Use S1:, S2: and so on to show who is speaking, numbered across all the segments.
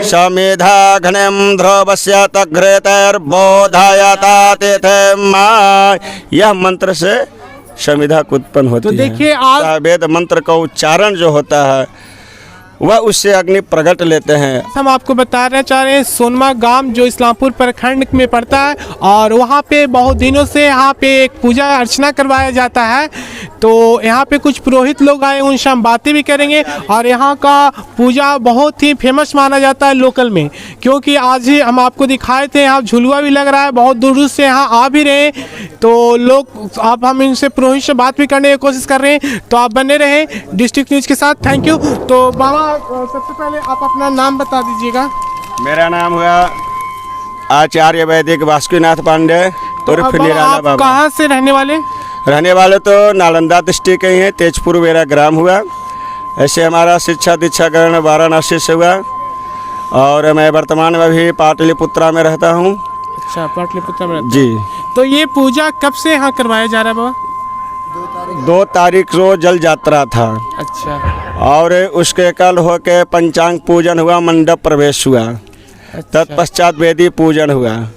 S1: समेधा घनम ध्रुवस्य तग्रेतर्बोधायतातिथे मा। यह मंत्र से समिधा उत्पन्न होती है।
S2: तो देखिए आज
S1: वेद मंत्र का उच्चारण जो होता है वह उससे अग्नि प्रकट लेते हैं।
S2: हम आपको बताना चाह रहे हैं सोनमा गांव जो इस्लामपुर प्रखंड में पड़ता है और वहाँ पे बहुत दिनों से यहाँ पे एक पूजा अर्चना करवाया जाता है। तो यहाँ पे कुछ पुरोहित लोग आए, उनसे हम बातें भी करेंगे। और यहाँ का पूजा बहुत ही फेमस माना जाता है लोकल में, क्योंकि आज ही हम आपको दिखाए थे यहाँ झुलुआ भी लग रहा है, बहुत दूर दूर से यहाँ आ भी रहे तो लोग। अब हम इनसे पुरोहित से बात भी करने की कोशिश कर रहे हैं, तो आप बने रहे डिस्ट्रिक्ट न्यूज़ के साथ। Thank you. तो बाबा सबसे पहले आप अपना नाम बता दीजिएगा।
S1: मेरा नाम हुआ आचार्य वैदिक वासुकीनाथ पांडे उर्फ निराला बाबा।
S2: कहाँ से रहने वाले?
S1: रहने वाले तो नालंदा डिस्ट्रिक्ट के ही हैं, तेजपुर मेरा ग्राम हुआ। ऐसे हमारा शिक्षा दीक्षा ग्रहण वाराणसी से हुआ और मैं वर्तमान में भी पाटलिपुत्रा में रहता हूँ।
S2: अच्छा, पाटलिपुत्रा में
S1: जी।
S2: तो ये पूजा कब से यहाँ करवाया जा रहा है बाबा?
S1: 2 तारीख को जल यात्रा था।
S2: अच्छा।
S1: और उसके कल होके पंचांग पूजन हुआ, मंडप प्रवेश हुआ। तत्पश्चात वेदी पूजन हुआ।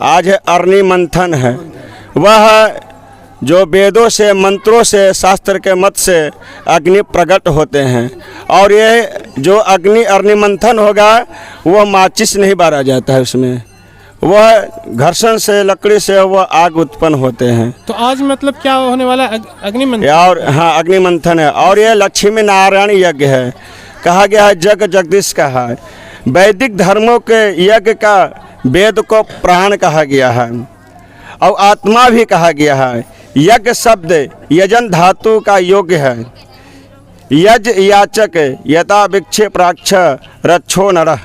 S1: आज अग्नि मंथन है। वह जो वेदों से मंत्रों से शास्त्र के मत से अग्नि प्रकट होते हैं। और ये जो अग्नि मंथन होगा वह माचिस नहीं बारा जाता है, उसमें वह घर्षण से लकड़ी से वह आग उत्पन्न होते हैं।
S2: तो आज मतलब क्या होने वाला है? अग्नि मंथन।
S1: और हाँ, अग्नि मंथन है। और यह लक्ष्मी नारायण यज्ञ है। कहा गया है जग जगदीश का है। वैदिक धर्मों के यज्ञ का वेद को प्राण कहा गया है और आत्मा भी कहा गया है। यज्ञ शब्द यजन धातु का योग्य है। यज याचक यथा भिक्षे प्राक्ष रक्षो नरः।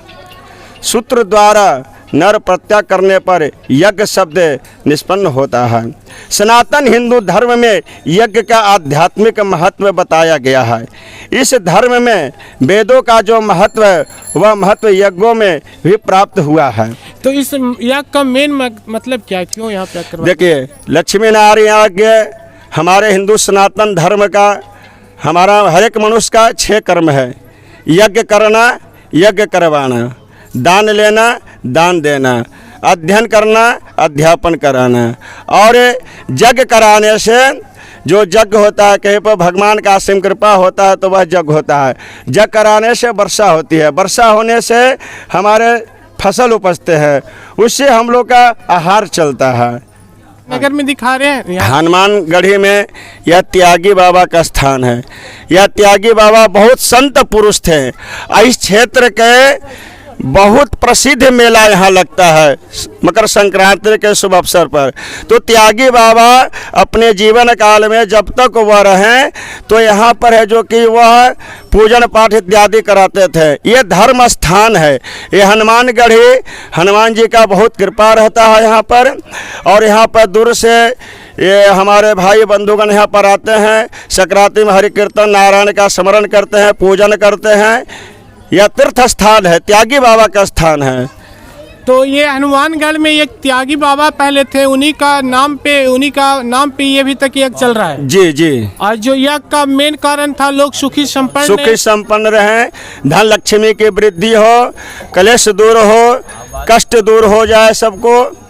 S1: सूत्र द्वारा नर प्रत्यय करने पर यज्ञ शब्द निष्पन्न होता है। सनातन हिंदू धर्म में यज्ञ का आध्यात्मिक महत्व बताया गया है। इस धर्म में वेदों का जो महत्व है वह महत्व यज्ञों में भी प्राप्त हुआ है।
S2: तो इस यज्ञ का मेन मतलब क्या, क्यों यहाँ पे करवाया?
S1: देखिए, लक्ष्मी नारायण यज्ञ हमारे हिंदू सनातन धर्म का, हमारा हर एक मनुष्य का 6 कर्म है। यज्ञ करना, यज्ञ करवाना, दान लेना, दान देना, अध्ययन करना, अध्यापन कराना। और यज्ञ कराने से जो यज्ञ होता है, कहीं पर भगवान का असीम कृपा होता है तो वह यज्ञ होता है। यज्ञ कराने से वर्षा होती है, वर्षा होने से हमारे फसल उपजते हैं, उससे हम लोग का आहार चलता है।
S2: नगर में दिखा रहे हैं
S1: हनुमानगढ़ी में यह त्यागी बाबा का स्थान है। यह त्यागी बाबा बहुत संत पुरुष थे। इस क्षेत्र के बहुत प्रसिद्ध मेला यहाँ लगता है मकर संक्रांति के शुभ अवसर पर। तो त्यागी बाबा अपने जीवन काल में जब तक वह रहें तो यहाँ पर है जो कि वह पूजन पाठ इत्यादि कराते थे। ये धर्म स्थान है। ये हनुमानगढ़ी, हनुमान जी का बहुत कृपा रहता है यहाँ पर। और यहाँ पर दूर से ये हमारे भाई बंधुगण यहाँ पर आते हैं, संक्रांति में हरि कीर्तन नारायण का स्मरण करते हैं, पूजन करते हैं। यह तीर्थ स्थान है, त्यागी बाबा का स्थान है।
S2: तो ये हनुमानगढ़ में एक त्यागी बाबा पहले थे, उन्हीं का नाम पे ये अभी तक यज्ञ चल रहा है।
S1: जी जी।
S2: और जो यज्ञ का मेन कारण था लोग सुखी संपन्न
S1: रहें, धन लक्ष्मी की वृद्धि हो, कलेश दूर हो, कष्ट दूर हो जाए सबको।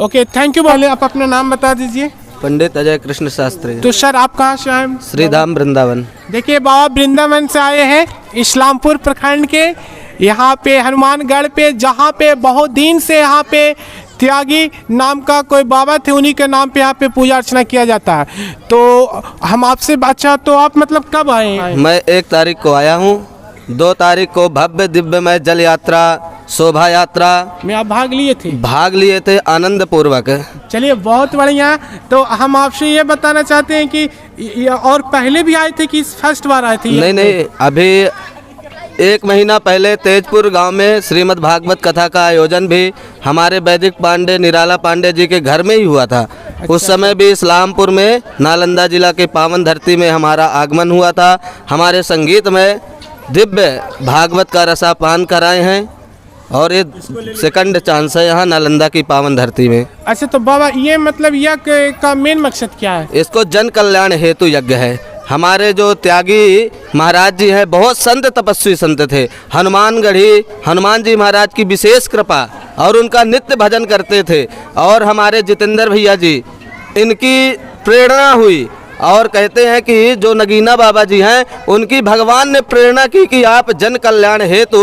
S2: Okay, thank you. पहले आप अपना नाम बता दीजिए।
S3: पंडित अजय कृष्ण शास्त्री।
S2: तो सर आप कहाँ से आए?
S3: श्रीधाम वृंदावन।
S2: देखिए बाबा वृंदावन से आए हैं, इस्लामपुर प्रखंड के यहाँ पे हनुमानगढ़ पे, जहाँ पे बहुत दिन से यहाँ पे त्यागी नाम का कोई बाबा थे, उन्हीं के नाम पे यहाँ पे पूजा अर्चना किया जाता है। तो हम आपसे अच्छा, तो आप मतलब कब आए?
S3: मैं 1 तारीख को आया हूँ। 2 तारीख को भव्य दिव्यमय जल यात्रा, शोभा यात्रा
S2: में आप भाग लिए थे?
S3: आनंद पूर्वक।
S2: चलिए बहुत बढ़िया। तो हम आपसे ये बताना चाहते हैं कि और पहले भी आए थे कि फर्स्ट बार आए थे?
S3: नहीं, अभी 1 महीना पहले तेजपुर गांव में श्रीमद् भागवत कथा का आयोजन भी हमारे वैदिक पांडे निराला पांडे जी के घर में ही हुआ था। उस समय भी इस्लामपुर में नालंदा जिला के पावन धरती में हमारा आगमन हुआ था। हमारे संगीत में दिव्य भागवत का रसापान कराए हैं और ये सेकंड चांस है यहाँ नालंदा की पावन धरती में।
S2: अच्छा, तो बाबा ये मतलब यज्ञ का मेन मकसद क्या है?
S3: इसको जन कल्याण हेतु यज्ञ है। हमारे जो त्यागी महाराज जी हैं, बहुत संत तपस्वी संत थे। हनुमानगढ़ी हनुमान जी महाराज की विशेष कृपा और उनका नित्य भजन करते थे। और हमारे जितेंद्र भैया जी, इनकी प्रेरणा हुई और कहते हैं कि जो नगीना बाबा जी हैं, उनकी भगवान ने प्रेरणा की कि आप जन कल्याण हेतु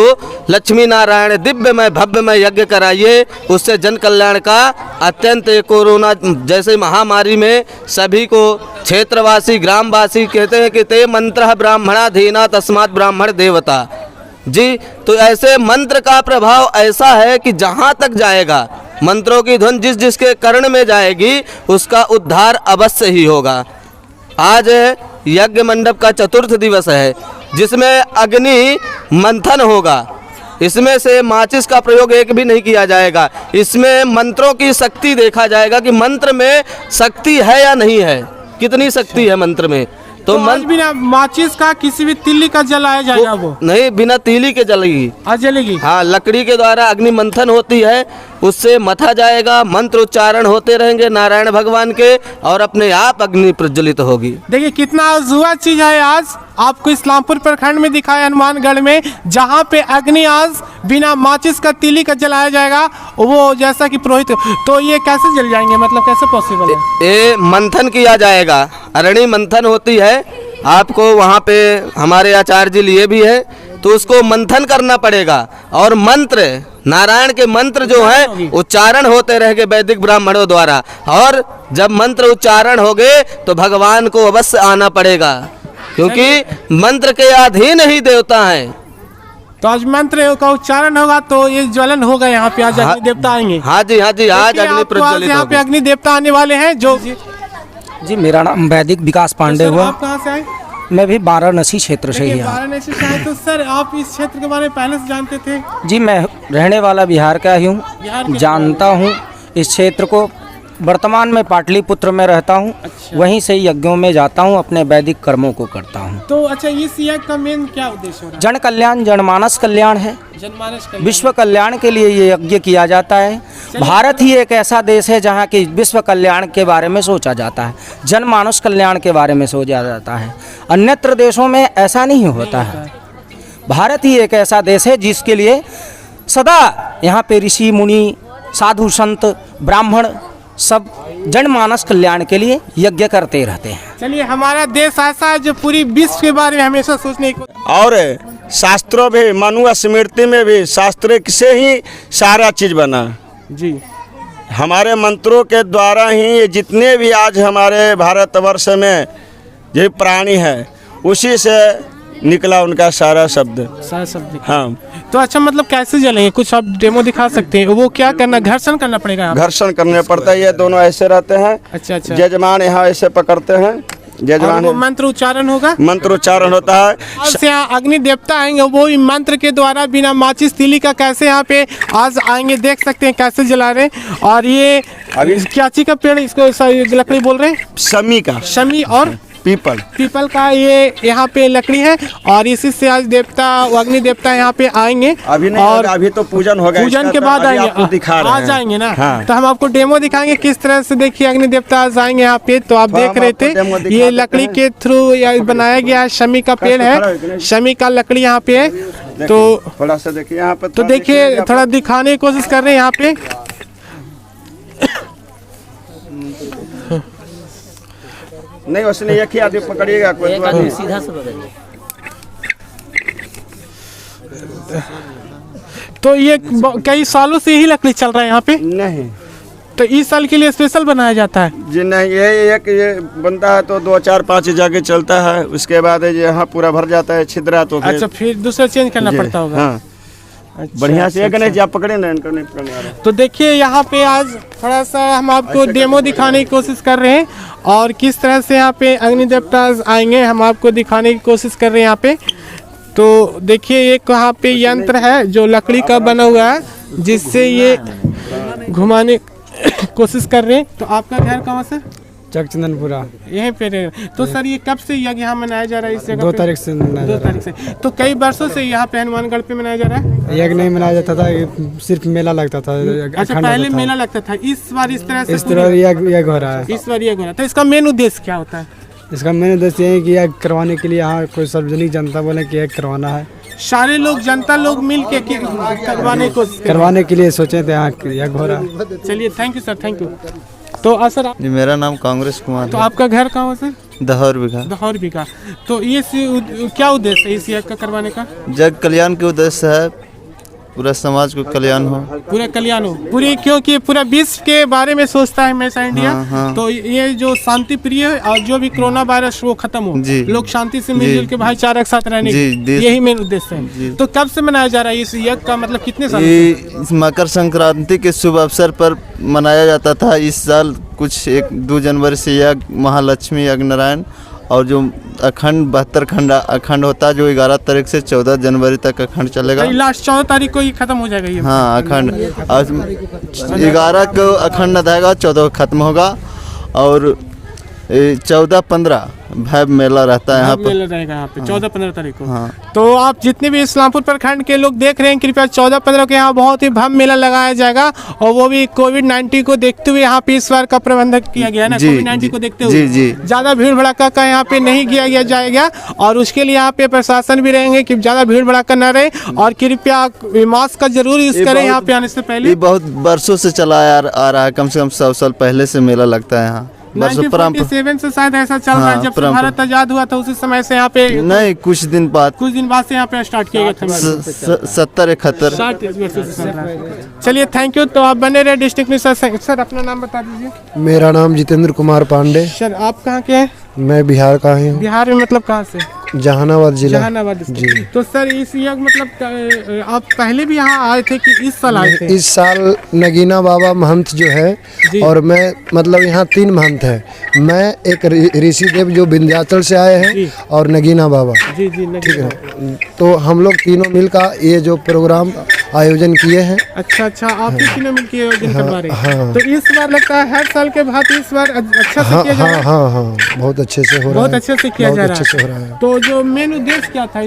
S3: लक्ष्मी नारायण दिव्यमय भव्यमय यज्ञ कराइए। उससे जन कल्याण का अत्यंत कोरोना जैसे महामारी में सभी को क्षेत्रवासी ग्रामवासी कहते हैं कि ते मंत्र ब्राह्मणाधीना तस्मात् ब्राह्मण देवता जी। तो ऐसे मंत्र का प्रभाव ऐसा है कि जहाँ तक जाएगा, मंत्रों की धुन जिस जिसके कर्ण में जाएगी उसका उद्धार अवश्य ही होगा। आज यज्ञ मंडप का चतुर्थ दिवस है, जिसमें अग्नि मंथन होगा। इसमें से माचिस का प्रयोग एक भी नहीं किया जाएगा। इसमें मंत्रों की शक्ति देखा जाएगा कि मंत्र में शक्ति है या नहीं है, कितनी शक्ति है मंत्र में। तो
S2: आज बिना माचिस का किसी भी तिल्ली का जलाया जाएगा? वो
S3: नहीं, बिना तीली के जलेगी।
S2: जलेगी?
S3: हाँ, लकड़ी के द्वारा अग्नि मंथन होती है, उससे मथा जाएगा, मंत्र उच्चारण होते रहेंगे नारायण भगवान के, और अपने आप अग्नि प्रज्वलित होगी।
S2: देखिए कितना अजूबा चीज है। आज आपको इस्लामपुर प्रखंड में दिखाया हनुमानगढ़ में, जहाँ पे अग्नि आज बिना माचिस का तीली का जलाया जाएगा। वो जैसा कि पुरोहित, तो ये कैसे जल जाएंगे, मतलब कैसे पॉसिबल है?
S3: ये मंथन किया जाएगा, अरणी मंथन होती है। आपको वहाँ पे हमारे आचार्य जी लिए भी है, तो उसको मंथन करना पड़ेगा। और मंत्र नारायण के मंत्र जो है उच्चारण होते रहेंगे वैदिक ब्राह्मणों द्वारा। और जब मंत्र उच्चारण हो गए तो भगवान को अवश्य आना पड़ेगा, क्योंकि मंत्र के अधीन ही देवता हैं।
S2: तो आज मंत्र का उच्चारण होगा तो ये ज्वलन होगा यहाँ पे। आज अग्नि देवता आएंगे।
S3: हाँ जी, हाँ जी, आज अग्नि प्रज्वलित
S2: यहाँ पे
S3: होगी।
S2: अग्नि देवता आने वाले हैं। जो
S4: जी, मेरा नाम वैदिक विकास पांडे हुआ।
S2: आप कहाँ से आए?
S4: मैं भी वाराणसी क्षेत्र से ही हूँ।
S2: वाराणसी से आए। तो सर आप इस क्षेत्र के बारे में पहले से जानते थे?
S4: जी, मैं रहने वाला बिहार का ही
S2: बिहार
S4: हूँ,
S2: के
S4: जानता हूँ इस क्षेत्र को। वर्तमान में पाटलिपुत्र में रहता हूँ।
S2: अच्छा।
S4: वहीं से यज्ञों में जाता हूँ, अपने वैदिक कर्मों को करता हूँ।
S2: तो अच्छा, इस यज्ञ का मेन क्या उद्देश्य हो रहा है?
S4: जन कल्याण जनमानस कल्याण है।
S2: जनमानस कल्याण।
S4: विश्व कल्याण के लिए ये यज्ञ किया जाता है। भारत ही एक ऐसा देश है जहाँ की विश्व कल्याण के बारे में सोचा जाता है, जनमानस कल्याण के बारे में सोचा जाता है। अन्यत्र देशों में ऐसा नहीं होता है। भारत ही एक ऐसा देश है जिसके लिए सदा यहाँ पे ऋषि मुनि साधु संत ब्राह्मण सब जनमानस कल्याण के लिए यज्ञ करते रहते हैं।
S2: चलिए, हमारा देश ऐसा है जो पूरी विश्व के बारे में हमेशा सोचने को।
S1: और शास्त्रों भी, मनु स्मृति में भी शास्त्र से ही सारा चीज़ बना
S2: जी।
S1: हमारे मंत्रों के द्वारा ही ये जितने भी आज हमारे भारतवर्ष में जो प्राणी है, उसी से निकला उनका सारा शब्द। हाँ।
S2: तो अच्छा, मतलब कैसे जलेंगे? कुछ आप डेमो दिखा सकते हैं? वो क्या करना, घर्षण करना पड़ेगा?
S1: घर्षण करने पड़ता है। ये दोनों ऐसे रहते हैं।
S2: अच्छा अच्छा।
S1: जजमान यहाँ ऐसे पकड़ते हैं। जजमान
S2: वो मंत्र उच्चारण होगा।
S1: मंत्र उच्चारण होता है।
S2: से यहाँ अग्नि देवता आएंगे, वो मंत्र के द्वारा बिना माचिस तीली का कैसे यहाँ पे आज आएंगे, देख सकते हैं कैसे जला रहे हैं। और ये क्या चीज का पेड़, इसको लकड़ी बोल रहे हैं?
S1: शमी का।
S2: शमी और
S1: पीपल
S2: का ये यहाँ पे लकड़ी है। और इसी से आज देवता, अग्नि देवता यहाँ पे आएंगे।
S1: अभी नहीं, और अभी तो पूजन होगा।
S2: पूजन के बाद आएंगे, आज आएंगे ना। हाँ। तो हम आपको डेमो दिखाएंगे किस तरह से। देखिए, अग्नि देवता आज आएंगे यहाँ पे। तो आप देख रहे थे ये लकड़ी के थ्रू बनाया गया है। शमी का पेड़ है, शमी का लकड़ी यहाँ पे है। तो
S1: थोड़ा सा देखिए यहाँ पे।
S2: तो देखिए, थोड़ा दिखाने की कोशिश कर रहे हैं यहाँ पे।
S1: नहीं, उसने एक ही आदमी पकड़िएगा, कोई
S4: सीधा से बदलिए।
S2: तो ये कई सालों से ही लकड़ी चल रहा है यहाँ पे?
S1: नहीं,
S2: तो इस साल के लिए स्पेशल बनाया जाता है
S1: जी? नहीं, ये बनता है तो 2 4 5 जगह चलता है। उसके बाद यहाँ पूरा भर जाता है छिद्रा। तो
S2: अच्छा, फिर दूसरा चेंज करना पड़ता होगा।
S1: हाँ। अच्छा, बढ़िया से एक नहीं, आप पकड़े ना, इनको नहीं पकड़ने आ रहा।
S2: तो देखिए, यहाँ पे आज थोड़ा सा हम आपको डेमो दिखाने की कोशिश कर रहे हैं। और किस तरह से यहाँ पे अग्नि देवता आएंगे हम आपको दिखाने की कोशिश कर रहे हैं यहाँ पे। तो देखिए, एक यहाँ पे यंत्र है जो लकड़ी का बना हुआ है, जिससे ये घुमाने कोशिश कर रहे हैं। तो आपका घर कहाँ सर?
S5: चकचंदनपुरा।
S2: यहीं पे तो सर ये कब से यज्ञ यहाँ मनाया जा रहा है इस जगह
S5: 2
S2: पे?
S5: तारीख से मनाया
S2: 2
S5: जा रहा
S2: तारीख से। तो कई वर्षों से यहाँ पे हनुमानगढ़ पे मनाया जा रहा है।
S5: है। यज्ञ नहीं मनाया जाता था, ये सिर्फ मेला लगता था।
S2: अच्छा,
S5: अखंड
S2: पहले
S5: होता था।
S2: मेला लगता था, इस बार इस तरह से
S5: इस तरह यज्ञ हो रहा है।
S2: इस बार यज्ञ हो रहा है। तो इसका मेन उद्देश्य क्या होता है?
S5: इसका मेन उद्देश्य ये है कि यज्ञ करवाने के लिए यहाँ कोई सार्वजनिक जनता बोले कि यज्ञ करवाना है,
S2: सारे लोग जनता लोग मिल के
S5: करवाने के लिए सोचे थे यहाँ यज्ञ हो रहा है।
S2: चलिए, thank you sir, thank you. तो सर
S6: जी, मेरा नाम कांग्रेस कुमार
S2: तो
S6: है।
S2: आपका घर कहाँ हो सर?
S6: दहौर बिघा।
S2: दहौर बिघा। तो ये क्या उद्देश्य है इस यज्ञ का करवाने का?
S6: जग कल्याण के उद्देश्य है, पूरा समाज को कल्याण हो।
S2: पूरा कल्याण हो, पूरी, क्योंकि पूरा विश्व के बारे में सोचता है हमेशा इंडिया।
S6: हाँ।
S2: तो ये जो शांति प्रिय और जो भी कोरोना वायरस वो खत्म हो,
S6: जी।
S2: लोग शांति से मिलजुल के भाईचारा के साथ रहने,
S6: जी,
S2: यही मेन उद्देश्य है। तो कब से मनाया जा रहा है इस यज्ञ का, मतलब कितने साल?
S6: ये इस मकर संक्रांति के शुभ अवसर पर मनाया जाता था। इस साल कुछ 1-2 जनवरी से यज्ञ महालक्ष्मी यज्ञ नारायण, और जो अखंड 72 खंड अखंड होता है, जो 11 तारीख से 14 जनवरी तक अखंड चलेगा।
S2: लास्ट 14 तारीख को ये खत्म हो जाएगा ये?
S6: हाँ, अखंड 11 को अखंड रहेगा, 14 को खत्म होगा। और 14-15 भव्य मेला रहता है यहाँ पर।
S2: मेला रहेगा यहाँ पे 14-15 तारीख को।
S6: हाँ।
S2: तो आप जितने भी इस्लामपुर प्रखंड के लोग देख रहे हैं, कृपया 14-15 के यहाँ बहुत ही भव्य मेला लगाया जाएगा, और वो भी कोविड-19 को देखते हुए यहाँ पे इस बार का प्रबंधन किया गया है ना।
S6: जी,
S2: कोविड-19 को देखते हुए
S6: जी।
S2: ज़्यादा भीड़ भड़का का यहाँ पे नहीं किया जाएगा, और उसके लिए यहाँ पे प्रशासन भी रहेंगे कि ज़्यादा भीड़ भड़का न रहे, और कृपया मास्क का जरूर यूज करें यहाँ पे आने से पहले।
S6: ये बहुत वर्षों से चला आ रहा है, कम से कम 100 साल पहले से मेला लगता है यहाँ।
S2: 1947 से शायद ऐसा चल रहा है,
S6: हाँ,
S2: जब से भारत आजाद हुआ था उसी समय से यहाँ पे,
S6: नहीं, कुछ दिन बाद
S2: से यहाँ पे स्टार्ट किया गया था।
S6: 70-71।
S2: 60 वर्षों से चल रहा है। चलिए, थैंक यू। तो आप बने रहे डिस्ट्रिक्ट न्यूज़। सर अपना नाम बता दीजिए।
S7: मेरा नाम जितेंद्र कुमार पांडे।
S2: सर आप कहाँ के हैं?
S7: मैं बिहार का ही हूँ।
S2: बिहार में मतलब कहाँ से?
S7: जहानाबाद जिला।
S2: जहानाबाद
S7: जी।
S2: तो सर इस यज्ञ मतलब आप पहले भी यहाँ आए थे कि इस साल आए थे?
S7: इस साल नगीना बाबा महंत जो है, और मैं मतलब यहाँ 3 महंत है। मैं एक ऋषिदेव जो विंध्याचल से आए हैं, और नगीना बाबा।
S2: जी,
S7: ठीक है। तो हम लोग तीनों मिलकर ये जो प्रोग्राम आयोजन किए हैं।
S2: अच्छा, आप तीनों मिलकर आयोजन करवा रहे हैं। तो इस बार लगता है हर साल के बाद इस बार अच्छा से किया जा रहा है।
S7: हाँ, बहुत अच्छे से हो रहा है।
S2: बहुत अच्छे से किया जा रहा है।
S7: अच्छे से हो रहा है।
S2: तो जो मेन उद्देश्य क्या था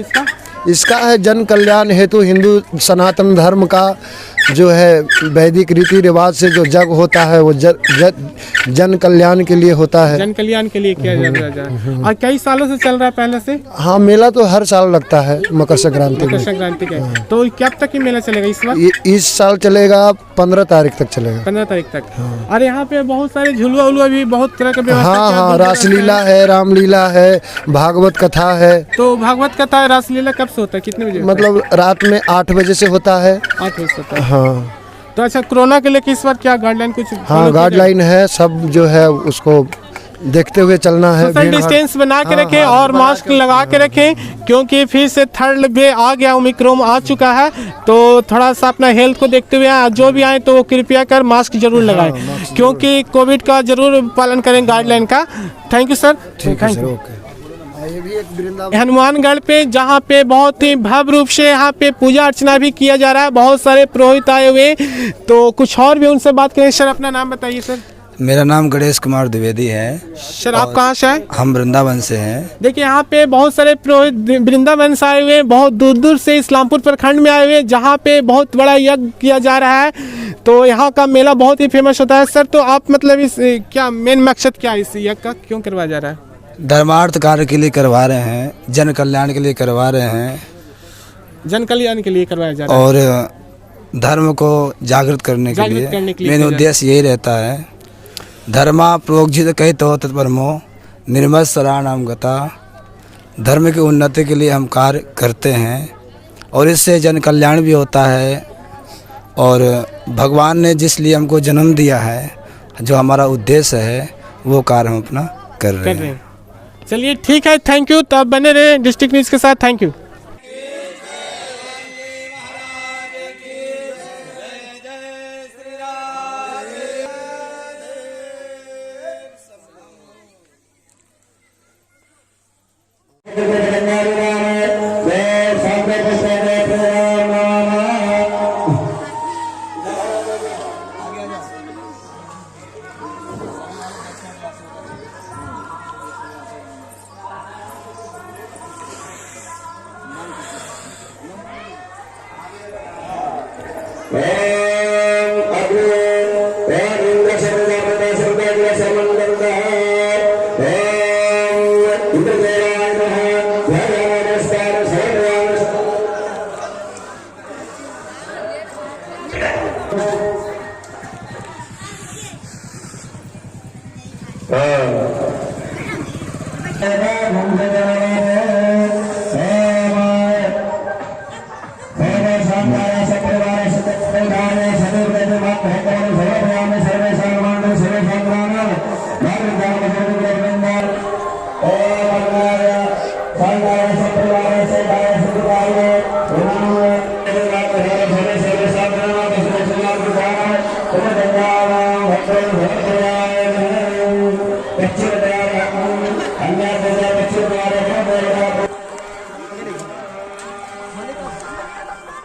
S7: इसका है जन कल्याण हेतु हिंदू सनातन धर्म का जो है वैदिक रीति रिवाज से जो जग होता है, वो जन कल्याण के लिए होता है।
S2: जन कल्याण के लिए किया जा रहा है। और कई सालों से चल रहा है पहले से?
S7: हाँ, मेला तो हर साल लगता है मकर संक्रांति
S2: का। तो कब तक ये मेला चलेगा इस बार?
S7: इस साल चलेगा 15 तारीख तक चलेगा।
S2: 15 तारीख तक। और यहाँ पे बहुत सारे झुलुआ उलुआ भी बहुत तरह का व्यवस्था।
S7: हाँ, रासलीला है, रामलीला है, भागवत कथा है।
S2: तो भागवत कथा रासलीला कब से होता है, कितने बजे?
S7: मतलब रात में 8 बजे से होता है।
S2: 8 बजे से होता है।
S7: हाँ।
S2: तो अच्छा, कोरोना के लेके इस बार क्या गाइडलाइन कुछ?
S7: हाँ, गाइडलाइन है, सब जो है उसको देखते हुए चलना है।
S2: सोशल डिस्टेंस बना के रखें और मास्क लगा के रखें, क्योंकि फिर से 3rd वेव आ गया, ओमिक्रॉन आ चुका है। तो थोड़ा सा अपना हेल्थ को देखते हुए जो भी आए तो कृपया कर मास्क जरूर लगाएं, क्योंकि कोविड का जरूर पालन करें गाइडलाइन का। Thank you sir. Thank you. Hanumangarh पे जहाँ पे बहुत ही भव्य रूप से यहाँ पे पूजा अर्चना भी किया जा रहा है, बहुत सारे पुरोहित आए हुए, तो कुछ और भी उनसे बात करें। सर अपना नाम बताइए। सर
S8: मेरा नाम गणेश कुमार द्विवेदी है।
S2: सर आप कहाँ से आए?
S8: हम वृंदावन से हैं।
S2: देखिए यहाँ पे बहुत सारे पुरोहित वृंदावन से आए हुए हैं, बहुत दूर दूर से इस्लामपुर प्रखंड में आए हुए हैं, जहाँ पे बहुत बड़ा यज्ञ किया जा रहा है। तो यहाँ का मेला बहुत ही फेमस होता है। सर तो आप मतलब इस क्या मेन मकसद क्या है इस यज्ञ का, क्यों करवाया जा रहा है?
S8: धर्मार्थ कार्य के लिए करवा रहे हैं, जन कल्याण के लिए करवा रहे हैं।
S2: जन कल्याण के लिए करवाया जा रहा
S8: है, और धर्म को जागृत करने के लिए मेन उद्देश्य यही रहता है। धर्मा प्रोक्षित कही तो तत्परमो निर्मल शरणाम गता। धर्म की उन्नति के लिए हम कार्य करते हैं, और इससे जन कल्याण भी होता है, और भगवान ने जिस लिए हमको जन्म दिया है, जो हमारा उद्देश्य है, वो कार्य हम अपना कर रहे हैं।
S2: चलिए ठीक है, थैंक यू। तो आप बने रहे डिस्ट्रिक्ट न्यूज़ के साथ। Thank you.
S1: हाँ